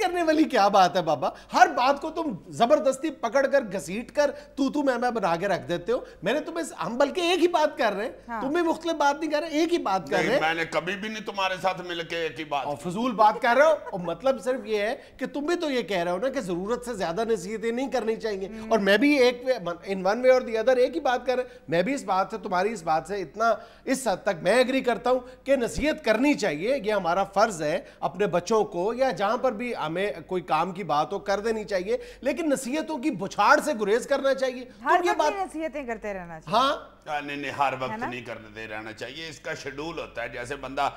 کرنے والی کیا بات ہے بابا؟ ہر بات کو تم زبردستی پکڑ کر گھسیٹ کر تو میں بنا کے رکھ دیتے ہو. میں نے تمہیں ہم بلکہ ایک ہی بات کر رہے ہیں, تم بھی مختلف بات نہیں کر رہے, ایک ہی بات کر رہے ہیں. میں نے کبھی بھی نہیں تمہارے ساتھ مل کے ایک ہی بات, اور فضول بات کر رہے ہو. اور مطلب صرف یہ ہے کہ تم بھی تو یہ کہہ رہے ہو نا کہ ضرورت سے زیادہ نصیحتیں نہیں کرنی چاہیے, اور میں بھی ایک ان ون وے اور دی ادر ایک ہی بات کر رہے ہیں. میں بھی اس بات سے, تمہاری اس بات سے اتنا اس حد تک میں ایگری کرتا ہوں کہ نصیحت کرنی چاہیے, یہ ہمارا فرض ہے اپنے بچوں کو, یا جہاں پر بھی ہمیں کوئی کام کی بات ہو کر دینی چاہیے, لیکن نصیحتوں کی بچھاڑ سے گریز کرنا چاہیے. ہر وقت نصیحتیں کرتے رہنا چاہیے. ہاں نہیں ہر وقت نہیں کرتے رہنا چاہیے. اس کا شیڈول ہوتا ہے, جیسے بندہ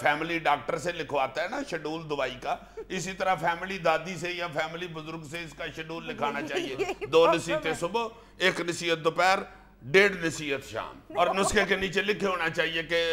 فیملی ڈاکٹر سے لکھواتا ہے نا شیڈول دوائی کا, اسی طرح فیملی دادی سے یا فیملی بزرگ سے اس کا شیڈول لکھانا چاہیے. 2 نصیحتیں صبح, 1 نصیحت دوپہر, 1.5 نصیحت شام. اور نسخے کے نیچے لکھے ہونا چاہیے کہ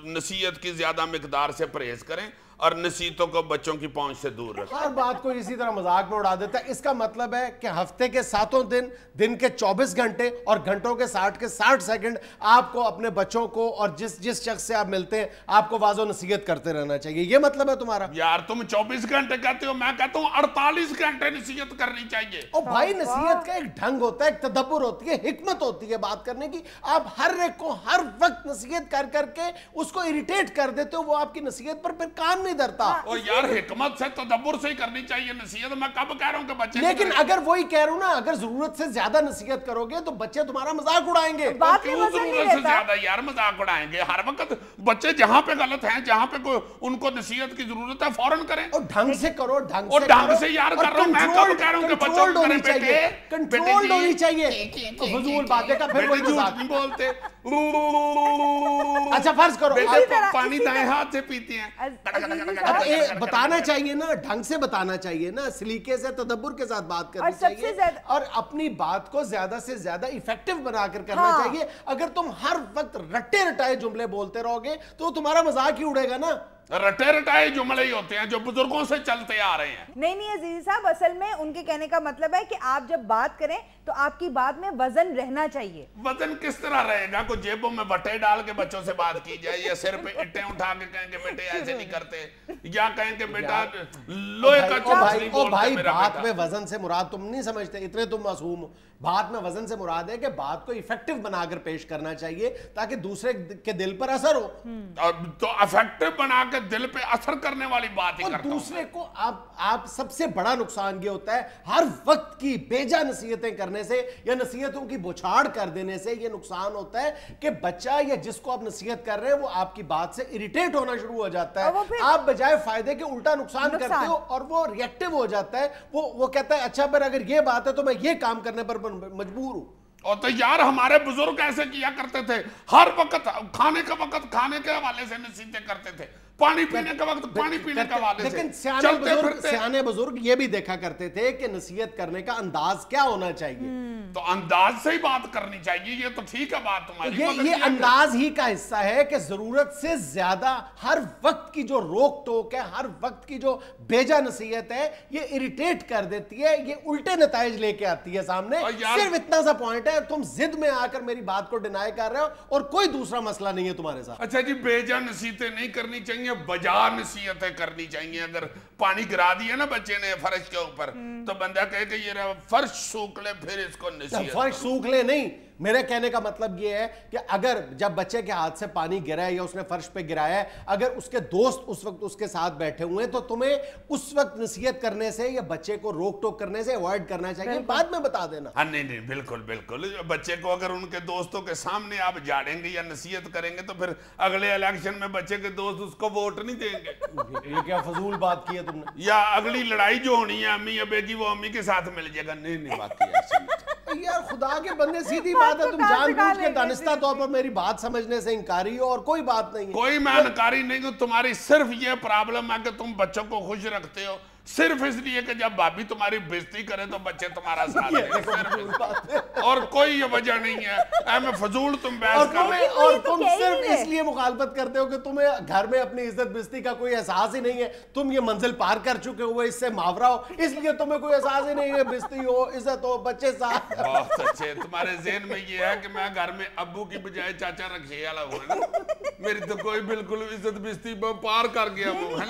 نصیحت کی زیادہ مقدار سے پرہیز کریں اور نصیحتوں کو بچوں کی پہنچ سے دور رکھیں. ہر بات کو اسی طرح مذاق میں اڑا دیتا ہے. اس کا مطلب ہے کہ ہفتے کے 7 دن, دن کے 24 گھنٹے اور گھنٹوں کے 60 سیکنڈ آپ کو اپنے بچوں کو اور جس شخص سے آپ ملتے ہیں آپ کو واضح نصیحت کرتے رہنا چاہیے. یہ مطلب ہے تمہارا؟ یار تم 24 گھنٹے کہتے ہو, میں کہتا ہوں 48 گھنٹے نصیحت کرنی چاہیے. اور بھائی نصیحت کا ایک ڈھنگ ہوتا ہے, ایک تدبر ہوتی ہے, حکمت ہوتی ہے بات کرنے کی. آپ ہر ایک کو ہر وقت نصیحت کر کے اس کو اریٹیٹ کر دیتے ہو, وہ آپ کی نصیحت پر پھر کان نہیں دھرتا. اور یار حکمت سے تدبر سے ہی کرنی چاہیے نصیحت. میں کب کہہ رہا ہوں کہ بچے, لیکن اگر وہی کہہ رہا ہوں نا, اگر ضرورت سے زیادہ نصیحت کرو گے تو بچے تمہارا مذاق اڑائیں گے. کیوں ضرورت سے زیادہ یار مذاق اڑائیں گے؟ ہر وقت بچے جہاں پہ غلط ہیں, جہاں پہ ان کو نصیحت کی ضرورت ہے فوراً کریں. اور ڈھنگ سے کرو, ڈھنگ سے یار کر رہا ہوں. میں کب کہہ رہا ہوں کہ بچوں کو کریں بیٹے, کنٹرول ہونی چاہیے. فضول باتیں کا پھر وہی مذاق نہیں بولتے. اچھا فرض کرو پانی دائیں ہاتھ سے پیتے ہیں. بتانا چاہیے نا, ڈھنگ سے بتانا چاہیے نا, سلیقے سے تدبر کے ساتھ بات کرنی چاہیے, اور اپنی بات کو زیادہ سے زیادہ ایفیکٹیو بنا کر کرنا چاہیے. اگر تم ہر وقت رٹے رٹائے جملے بولتے رہو گے تو تمہارا مذاق ہی اڑے گا نا. رٹے رٹائے جملے ہی ہوتے ہیں جو بزرگوں سے چلتے آ رہے ہیں. نہیں عزیزی صاحب, اصل میں ان کے کہنے کا مطلب ہے کہ آپ جب بات کریں تو آپ کی بات میں وزن رہنا چاہیے. وزن کس طرح رہے گا؟ کوئی جیبوں میں بٹے ڈال کے بچوں سے بات کی جائے, یا سر پہ اٹیں اٹھا کے کہیں کہ بیٹے ایسے نہیں کرتے, یا کہیں کہ بیٹا لوہے کا چمچ نہیں بولتے میرا بیٹا. بات میں وزن سے مراد تم نہیں سمجھتے, اتنے تم معصوم ہو. بات میں وزن سے مراد ہے کہ بات کو ایفیکٹو بنا کر پیش کرنا چاہیے تاکہ دوسرے کے دل پر اثر ہو. تو ایفیکٹو بنا کے دل پہ اثر کرنے والی بات ہی کرتا ہوں. دوسرے کو آپ سب سے بڑا نقصان یہ ہوتا ہے ہر وقت کی بیجا نصیحتیں کرنے سے یا نصیحتوں کی بچھاڑ کر دینے سے. یہ نقصان ہوتا ہے کہ بچہ یا جس کو آپ نصیحت کر رہے ہیں وہ آپ کی بات سے اریٹیٹ ہونا شروع ہو جاتا ہے. آپ بجائے فائدے کے الٹا نقصان کرتے ہو, اور وہ ریئیکٹیو ہو جاتا ہے. وہ کہتا ہے اچھا پر اگر یہ بات ہے تو میں یہ کام کرنے پر مجبور ہوں. اور تو یار ہمارے بزرگ ایسے کیا کرتے تھے, ہر وقت کھانے کا وقت کھانے کے حوالے سے نصیحتیں کرتے تھے, پانی پینے کا وقت پانی پینے کا حوالے سے. لیکن سیانے بزرگ یہ بھی دیکھا کرتے تھے کہ نصیحت کرنے کا انداز کیا ہونا چاہیے. تو انداز سے ہی بات کرنی چاہیے. یہ تو ٹھیک ہے بات تمہاری, یہ انداز ہی کا حصہ ہے کہ ضرورت سے زیادہ ہر وقت کی جو روک ٹوک ہے, ہر وقت کی جو بیجا نصیحت ہے, یہ اریٹیٹ کر دیتی ہے, یہ الٹے نتائج لے کے آتی ہے سامنے. صرف اتنا سا پوائنٹ ہے, تم ضد میں آ کر میری بات کو ڈینائی کر رہے ہو اور کوئی دوسرا مسئلہ نہیں ہے تمہارے ساتھ. اچھا جی, بیجا نصیحتیں نہیں کرنی چاہیے, بجا نصیحتیں کرنی چاہیے. اگر پانی گرا دیا نا بچے نے فرش کے اوپر, تو بندہ کہے کہ یہ فرش سوکھ لے, پھر اس کو نصیحت. فرش سوکھ لے نہیں, میرے کہنے کا مطلب یہ ہے کہ اگر جب بچے کے ہاتھ سے پانی گرا ہے یا اس نے فرش پہ گرایا ہے, اگر اس کے دوست اس وقت اس کے ساتھ بیٹھے ہوئے ہیں تو تمہیں اس وقت نصیحت کرنے سے یا بچے کو روک ٹوک کرنے سے اوائڈ کرنا چاہیے, بعد میں بتا دینا. ہاں نہیں بالکل بالکل. بچے کو اگر ان کے دوستوں کے سامنے آپ جاڑیں گے یا نصیحت کریں گے تو پھر اگلے الیکشن میں بچے کے دوست اس کو ووٹ نہیں دیں گے. یہ کیا فضول بات کی ہے تم نے. یا اگلی لڑائی جو ہونی ہے امی ابے کی, وہ امی کے ساتھ مل جائے گا. نہیں باقی ایسی یار خدا کے بندے, سیدھی بات ہے, تم جان بوجھ کے دانستہ طور پر میری بات سمجھنے سے انکاری ہو, اور کوئی بات نہیں ہے. کوئی میں انکاری نہیں ہوں. تمہاری صرف یہ پرابلم ہے کہ تم بچوں کو خوش رکھتے ہو صرف اس لیے کہ جب بھابی تمہاری بےزتی کرے تو بچے تمہارا ساتھ دیں, اور کوئی یہ وجہ نہیں ہے. اے میں فضول تم بحث کر رہے اور تم صرف اس لیے مخالفت کرتے ہو کہ تمہیں گھر میں اپنی عزت بےزتی کا کوئی احساس ہی نہیں ہے. تم یہ منزل پار کر چکے ہو, اس سے محاورہ ہو, اس لیے تمہیں کوئی احساس ہی نہیں ہے. بےزتی ہو, عزت ہو, بچے ساتھ. بہت اچھے. تمہارے ذہن میں یہ ہے کہ میں گھر میں ابو کی بجائے چاچا رکھے والا ہوا نا, میری تو کوئی بالکل عزت بےزتی پار کر گیا.